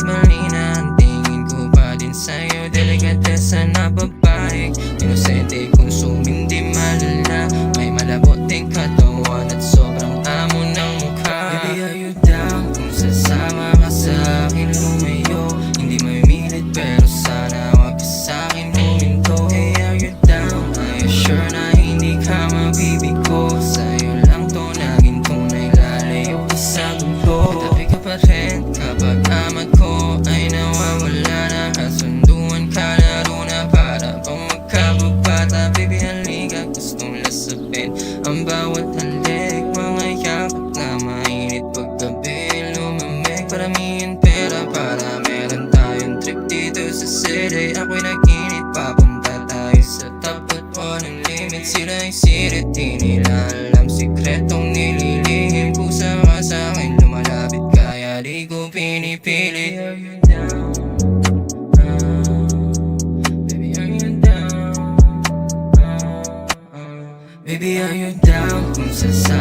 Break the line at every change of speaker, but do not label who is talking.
Kahit mali na ang tingin ko pa din sa'yo, delikatesa na babae, inosente kung sumindi malala. May malabot din katawan at sobrang amo ng mukha. Baby, are you down? Kung sasama ka sa'kin lumayo, hindi mamimilit pero sana wag ka sa'kin huminto. Hey, are you down? Are you sure na hindi ka mabibigo? Sa'yo lang to naging tunay, lalayo ka sa gulo. Katabi ka pa rin kapag amat ko ay nawawala na. Kasunduan ka laro na para bang magkababata. Baby, halika, gustong lasapin ang bawat halik. Mga yakap na mainit paggabi lumamig. Paramihin pera para meron tayong trip dito sa city. Ako'y nag-init, papunta tayo sa top at walang limit. Sila ay sirit, di nila alam sikretong nililihim. Pusa ka sa'kin lumalapit, kaya di ko pinipili. Are you down? Baby, are you down? Baby, are you down? Kung sasama